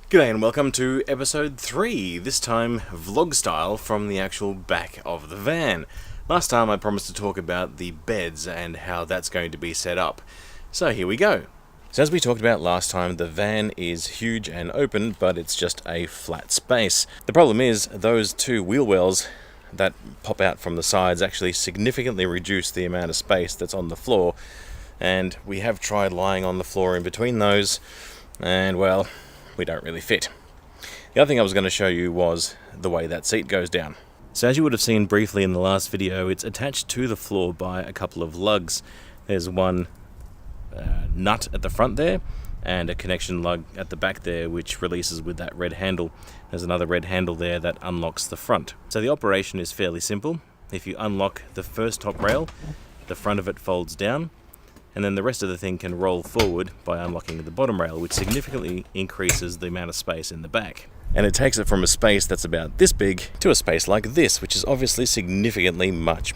G'day and welcome to episode 3, this time vlog style from the actual back of the van. Last time I promised to talk about the beds and how that's going to be set up. So here we go. So as we talked about last time, the van is huge and open, but it's just a flat space. The problem is those two wheel wells that pop out from the sides actually significantly reduce the amount of space that's on the floor, and we have tried lying on the floor in between those, and well, we don't really fit. The other thing I was going to show you was the way that seat goes down. So as you would have seen briefly in the last video, it's attached to the floor by a couple of lugs. There's one nut at the front there and a connection lug at the back there which releases with that red handle. There's another red handle there that unlocks the front. So the operation is fairly simple. If you unlock the first top rail, the front of it folds down, and then the rest of the thing can roll forward by unlocking the bottom rail, which significantly increases the amount of space in the back. And it takes it from a space that's about this big to a space like this, which is obviously significantly much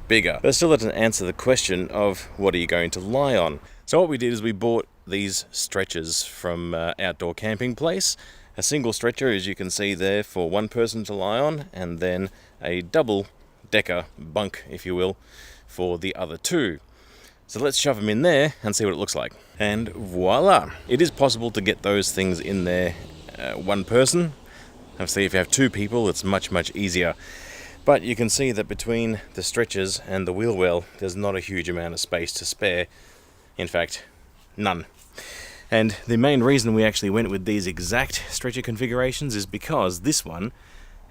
bigger. But it still doesn't answer the question of what are you going to lie on. So what we did is we bought these stretchers from Outdoor Camping Place. A single stretcher, as you can see there, for one person to lie on, and then a double decker bunk, if you will, for the other two. So let's shove them in there and see what it looks like. And voila! It is possible to get those things in there one person. Obviously if you have two people it's much easier. But you can see that between the stretchers and the wheel well there's not a huge amount of space to spare. In fact, none. And the main reason we actually went with these exact stretcher configurations is because this one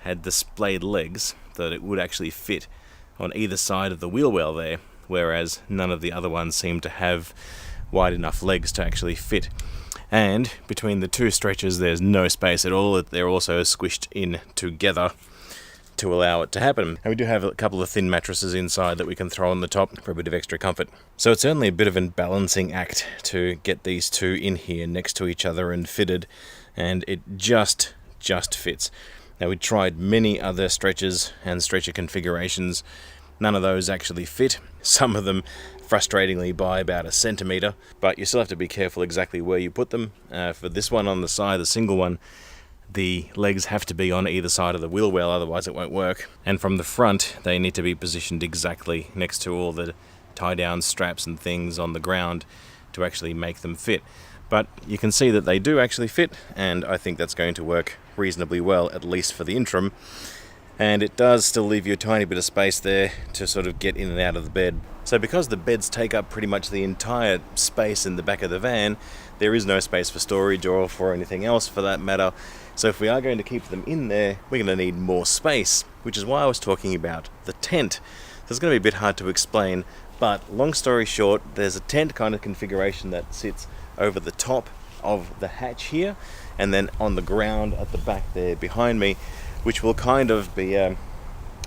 had the splayed legs that it would actually fit on either side of the wheel well there, whereas none of the other ones seem to have wide enough legs to actually fit. And between the two stretchers there's no space at all. They're also squished in together to allow it to happen. And we do have a couple of thin mattresses inside that we can throw on the top for a bit of extra comfort. So it's certainly a bit of a balancing act to get these two in here next to each other and fitted, and it just fits. Now we tried many other stretchers and stretcher configurations. None of those actually fit. Some of them frustratingly by about 1 centimeter, but you still have to be careful exactly where you put them. For this one on the side, the single one, the legs have to be on either side of the wheel well, otherwise it won't work. And from the front, they need to be positioned exactly next to all the tie-down straps and things on the ground to actually make them fit. But you can see that they do actually fit, and I think that's going to work reasonably well, at least for the interim. And it does still leave you a tiny bit of space there to sort of get in and out of the bed. So because the beds take up pretty much the entire space in the back of the van, there is no space for storage or for anything else for that matter. So if we are going to keep them in there, we're going to need more space, which is why I was talking about the tent. So it's going to be a bit hard to explain, but long story short, there's a tent kind of configuration that sits over the top of the hatch here, and then on the ground at the back there behind me, which will kind of be, I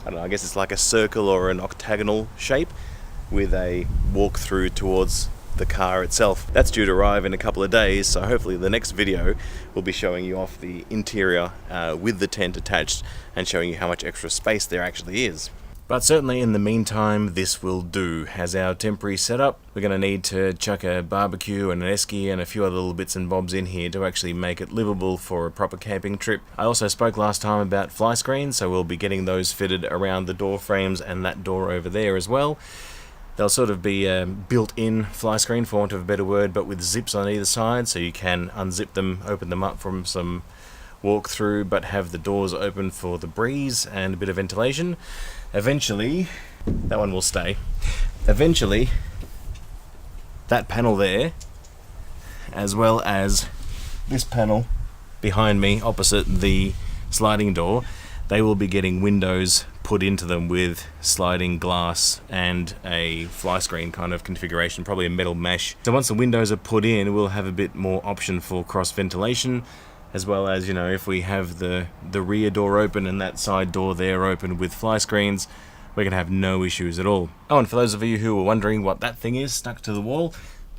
don't know, I guess it's like a circle or an octagonal shape with a walk through towards the car itself. That's due to arrive in a couple of days, so hopefully the next video will be showing you off the interior with the tent attached and showing you how much extra space there actually is. But certainly in the meantime, this will do. As our temporary setup, we're going to need to chuck a barbecue and an esky and a few other little bits and bobs in here to actually make it livable for a proper camping trip. I also spoke last time about fly screens, so we'll be getting those fitted around the door frames and that door over there as well. They'll sort of be built-in fly screen, for want of a better word, but with zips on either side, so you can unzip them, open them up from some walk through, but have the doors open for the breeze and a bit of ventilation. Eventually, that one will stay. Eventually, that panel there, as well as this panel behind me opposite the sliding door, they will be getting windows put into them with sliding glass and a fly screen kind of configuration, probably a metal mesh. So once the windows are put in, we'll have a bit more option for cross ventilation, as well as, you know, if we have the rear door open and that side door there open with fly screens, we're going to have no issues at all. Oh, and for those of you who were wondering what that thing is stuck to the wall,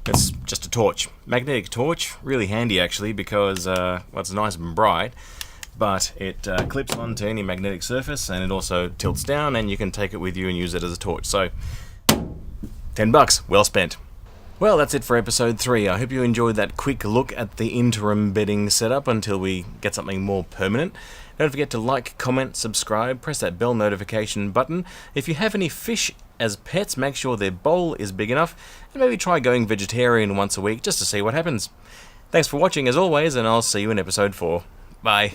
it's just a torch. Magnetic torch, really handy actually, because well, it's nice and bright, but it clips onto any magnetic surface, and it also tilts down and you can take it with you and use it as a torch. So $10, well spent. Well, that's it for episode 3. I hope you enjoyed that quick look at the interim bedding setup until we get something more permanent. Don't forget to like, comment, subscribe, press that bell notification button. If you have any fish as pets, make sure their bowl is big enough, and maybe try going vegetarian once a week just to see what happens. Thanks for watching as always, and I'll see you in episode 4. Bye.